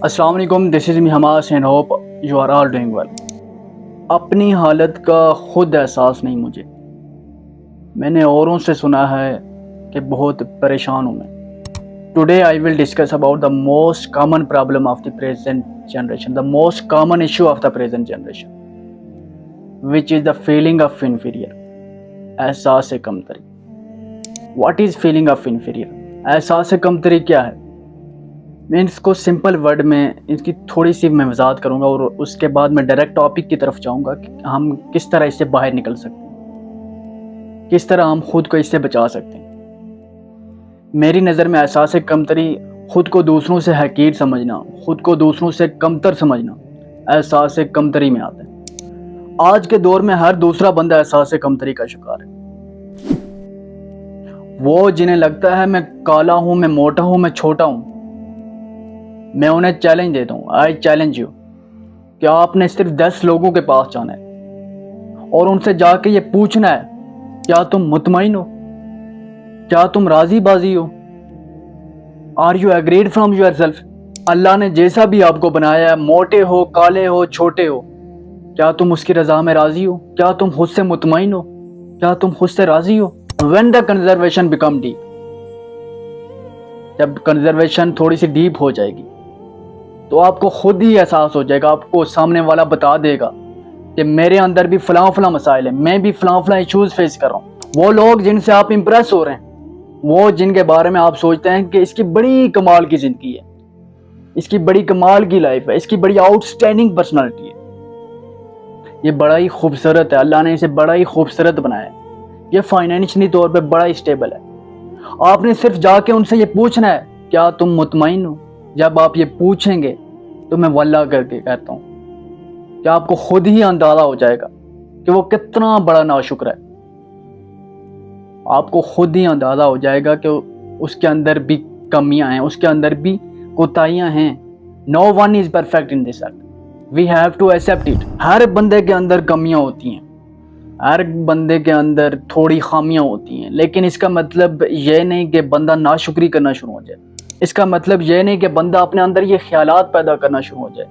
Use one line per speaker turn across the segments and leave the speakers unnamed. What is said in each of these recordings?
السلام علیکم، this is me Hamas and hope you are all doing well. اپنی حالت کا خود احساس نہیں مجھے، میں نے اوروں سے سنا ہے کہ بہت پریشان ہوں میں۔ Today I will discuss about the most common problem of the present generation, the most common issue of the present generation which is the feeling of inferior, احساس کمتری۔ What is feeling of inferior? احساس کمتری کیا ہے؟ میں اس کو simple word میں اس کی تھوڑی سی میں وضاحت کروں گا اور اس کے بعد میں ڈائریکٹ ٹاپک کی طرف جاؤں گا کہ ہم کس طرح اس سے باہر نکل سکتے ہیں، کس طرح ہم خود کو اس سے بچا سکتے ہیں۔ میری نظر میں احساس کمتری خود کو دوسروں سے حقیر سمجھنا، خود کو دوسروں سے کمتر سمجھنا احساس کمتری میں آتا ہے۔ آج کے دور میں ہر دوسرا بندہ احساس کمتری کا شکار ہے۔ وہ جنہیں لگتا ہے میں کالا ہوں، میں موٹا ہوں، میں چھوٹا ہوں، میں انہیں چیلنج دیتا ہوں، آئی چیلنج یو، کہ آپ نے صرف 10 لوگوں کے پاس جانا ہے اور ان سے جا کے یہ پوچھنا ہے کیا تم مطمئن ہو، کیا تم راضی بازی ہو، are you agreed from yourself. اللہ نے جیسا بھی آپ کو بنایا ہے، موٹے ہو، کالے ہو، چھوٹے ہو، کیا تم اس کی رضا میں راضی ہو؟ کیا تم خود سے مطمئن ہو؟ کیا تم خود سے راضی ہو؟ when the conservation become deep، جب کنزرویشن تھوڑی سی ڈیپ ہو جائے گی تو آپ کو خود ہی احساس ہو جائے گا، آپ کو سامنے والا بتا دے گا کہ میرے اندر بھی فلاں فلاں مسائل ہیں، میں بھی فلاں فلاں ایشوز فیس کر رہا ہوں۔ وہ لوگ جن سے آپ امپریس ہو رہے ہیں، وہ جن کے بارے میں آپ سوچتے ہیں کہ اس کی بڑی کمال کی زندگی ہے، اس کی بڑی کمال کی لائف ہے، اس کی بڑی آؤٹ اسٹینڈنگ پرسنالٹی ہے، یہ بڑا ہی خوبصورت ہے، اللہ نے اسے بڑا ہی خوبصورت بنایا ہے، یہ فائنینشلی طور پہ بڑا ہی اسٹیبل ہے۔ آپ نے صرف جا کے ان سے یہ پوچھنا ہے کیا تم مطمئن ہو؟ جب آپ یہ پوچھیں گے تو میں واللہ کر کے کہتا ہوں کہ آپ کو خود ہی اندازہ ہو جائے گا کہ وہ کتنا بڑا ناشکر ہے۔ آپ کو خود ہی اندازہ ہو جائے گا کہ اس کے اندر بھی کمیاں ہیں، اس کے اندر بھی کوتاہیاں ہیں۔ No one is perfect in this earth. We have to accept it۔ ہر بندے کے اندر کمیاں ہوتی ہیں، ہر بندے کے اندر تھوڑی خامیاں ہوتی ہیں، لیکن اس کا مطلب یہ نہیں کہ بندہ ناشکری کرنا شروع ہو جائے۔ اس کا مطلب یہ نہیں کہ بندہ اپنے اندر یہ خیالات پیدا کرنا شروع ہو جائے،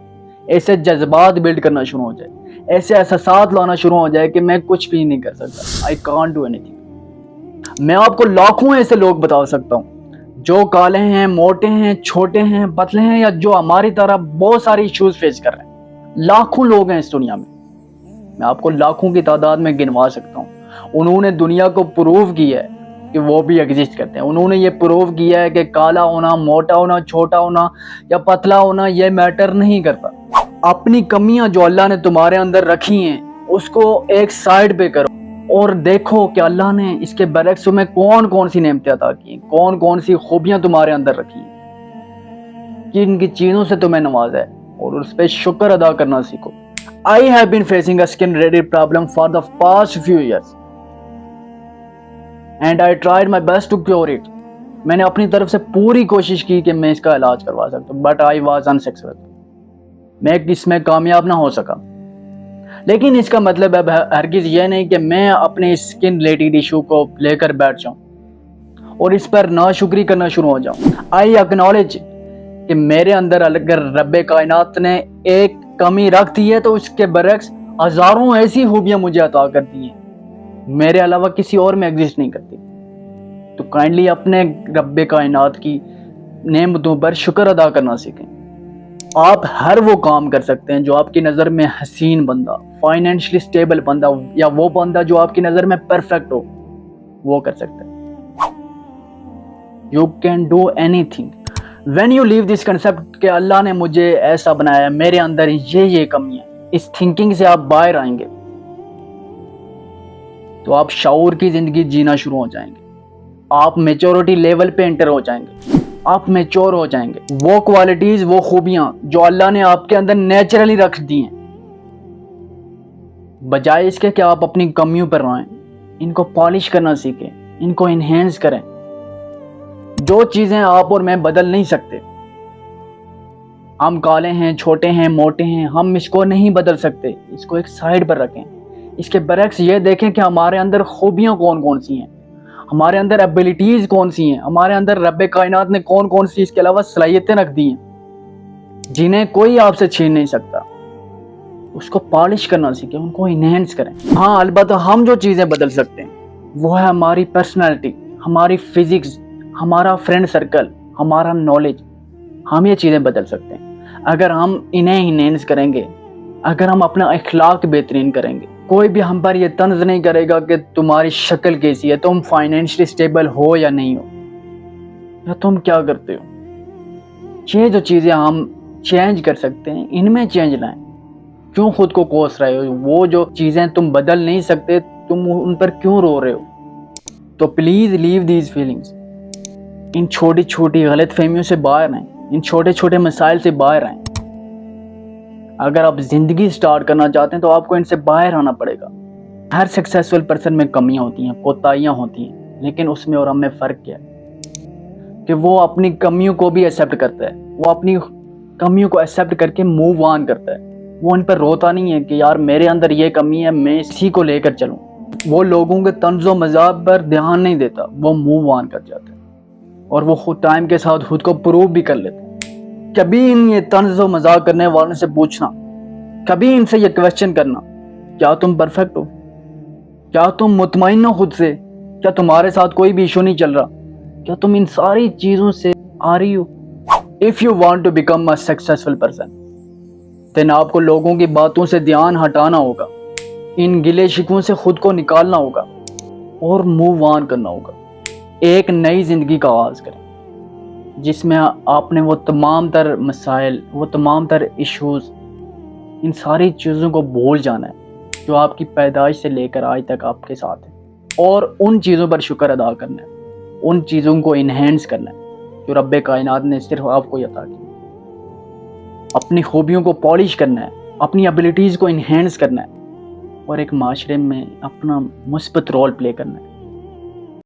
ایسے جذبات بلڈ کرنا شروع ہو جائے، ایسے احساسات لانا شروع ہو جائے کہ میں کچھ بھی نہیں کر سکتا، I can't do anything۔ میں آپ کو لاکھوں ایسے لوگ بتا سکتا ہوں جو کالے ہیں، موٹے ہیں، چھوٹے ہیں، پتلے ہیں، یا جو ہماری طرح بہت ساری ایشوز فیس کر رہے ہیں۔ لاکھوں لوگ ہیں اس دنیا میں آپ کو لاکھوں کی تعداد میں گنوا سکتا ہوں۔ انہوں نے دنیا کو پروو کیا ہے کہ وہ بھی ایگزسٹ کرتے ہیں۔ انہوں نے یہ پروو کیا ہے کہ کالا ہونا، موٹا ہونا، چھوٹا ہونا یا پتلا ہونا یہ میٹر نہیں کرتا۔ اپنی کمیاں جو اللہ نے تمہارے اندر رکھی ہیں اس کو ایک سائیڈ پہ کرو اور دیکھو کہ اللہ نے اس کے برعکس میں کون کون سی نعمتیں عطا کی ہیں، کون کون سی خوبیاں تمہارے اندر رکھی ہیں، کن کی چیزوں سے تمہیں نوازا ہے، اور اس پہ شکر ادا کرنا سیکھو۔ I have been facing a skin related problem for the past few years and I tried my best to cure it۔ میں نے اپنی طرف سے پوری کوشش کی کہ میں اس کا علاج کروا سکتا ہوں، but I was unsuccessful۔ میں اس میں کامیاب نہ ہو سکا، لیکن اس کا مطلب اب ہرگز یہ نہیں کہ میں اپنے اسکن ریلیٹڈ ایشو کو لے کر بیٹھ جاؤں اور اس پر ناشکری کرنا شروع ہو جاؤں۔ I acknowledge کہ میرے اندر اگر رب کائنات نے ایک کمی رکھ دی ہے تو اس کے برعکس ہزاروں ایسی خوبیاں مجھے عطا کر دی ہیں میرے علاوہ کسی اور میں ایگزسٹ نہیں کرتی۔ تو کائنڈلی اپنے رب کائنات کی نعمتوں پر شکر ادا کرنا سیکھیں۔ آپ ہر وہ کام کر سکتے ہیں جو آپ کی نظر میں حسین بندہ، فائنینشلی سٹیبل بندہ یا وہ بندہ جو آپ کی نظر میں پرفیکٹ ہو وہ کر سکتے ہیں۔ You can do anything when you leave this concept کہ اللہ نے مجھے ایسا بنایا، میرے اندر یہ کمی ہے۔ اس تھنکنگ سے آپ باہر آئیں گے تو آپ شعور کی زندگی جینا شروع ہو جائیں گے، آپ میچورٹی لیول پہ انٹر ہو جائیں گے، آپ میچور ہو جائیں گے۔ وہ کوالٹیز، وہ خوبیاں جو اللہ نے آپ کے اندر نیچرلی رکھ دی ہیں، بجائے اس کے کہ آپ اپنی کمیوں پر رہیں، ان کو پالش کرنا سیکھیں، ان کو انہینس کریں۔ جو چیزیں آپ اور میں بدل نہیں سکتے، ہم کالے ہیں، چھوٹے ہیں، موٹے ہیں، ہم اس کو نہیں بدل سکتے، اس کو ایک سائیڈ پر رکھیں۔ اس کے برعکس یہ دیکھیں کہ ہمارے اندر خوبیاں کون کون سی ہیں، ہمارے اندر ایبیلٹیز کون سی ہیں، ہمارے اندر رب کائنات نے کون کون سی اس کے علاوہ صلاحیتیں رکھ دی ہیں۔ جنہیں کوئی آپ سے چھین نہیں سکتا، اس کو پالش کرنا سیکھیں، ان کو انہینس کریں۔ ہاں البتہ ہم جو چیزیں بدل سکتے ہیں وہ ہے ہماری پرسنالٹی، ہماری فزکس، ہمارا فرینڈ سرکل، ہمارا نالج۔ ہم یہ چیزیں بدل سکتے ہیں اگر ہم انہیں انہینس کریں گے، اگر ہم اپنا اخلاق بہترین کریں گے۔ کوئی بھی ہم پر یہ طنز نہیں کرے گا کہ تمہاری شکل کیسی ہے، تم فائنینشلی اسٹیبل ہو یا نہیں ہو، یا تم کیا کرتے ہو۔ یہ جو چیزیں ہم چینج کر سکتے ہیں ان میں چینج لائیں۔ کیوں خود کو کوس رہے ہو؟ وہ جو چیزیں تم بدل نہیں سکتے تم ان پر کیوں رو رہے ہو؟ تو پلیز لیو دیز فیلنگز۔ ان چھوٹی چھوٹی غلط فہمیوں سے باہر آئیں، ان چھوٹے چھوٹے مسائل سے باہر آئیں۔ اگر آپ زندگی سٹارٹ کرنا چاہتے ہیں تو آپ کو ان سے باہر آنا پڑے گا۔ ہر سکسیسفل پرسن میں کمیاں ہوتی ہیں، کوتاہیاں ہوتی ہیں، لیکن اس میں اور ہم میں فرق کیا ہے کہ وہ اپنی کمیوں کو بھی ایکسیپٹ کرتا ہے، وہ اپنی کمیوں کو ایکسیپٹ کر کے موو آن کرتا ہے۔ وہ ان پر روتا نہیں ہے کہ یار میرے اندر یہ کمی ہے، میں اسی کو لے کر چلوں۔ وہ لوگوں کے طنز و مذاق پر دھیان نہیں دیتا، وہ موو آن کر جاتا ہے اور وہ خود ٹائم کے ساتھ خود کو پروو بھی کر لیتا ہے۔ کبھی ان یہ طنز و مذاق کرنے والوں سے پوچھنا، کبھی ان سے یہ کویسچن کرنا، کیا تم پرفیکٹ ہو؟ کیا تم مطمئن ہو خود سے؟ کیا تمہارے ساتھ کوئی بھی ایشو نہیں چل رہا؟ کیا تم ان ساری چیزوں سے آ رہی ہو؟ If you want to become a successful person, then آپ کو لوگوں کی باتوں سے دھیان ہٹانا ہوگا، ان گلے شکووں سے خود کو نکالنا ہوگا اور موو آن کرنا ہوگا۔ ایک نئی زندگی کا آغاز کریں جس میں آپ نے وہ تمام تر مسائل، وہ تمام تر ایشوز، ان ساری چیزوں کو بھول جانا ہے جو آپ کی پیدائش سے لے کر آج تک آپ کے ساتھ ہیں، اور ان چیزوں پر شکر ادا کرنا ہے، ان چیزوں کو انہینس کرنا ہے جو رب کائنات نے صرف آپ کو عطا کی۔ اپنی خوبیوں کو پالش کرنا ہے، اپنی ابیلٹیز کو انہینس کرنا ہے، اور ایک معاشرے میں اپنا مثبت رول پلے کرنا ہے۔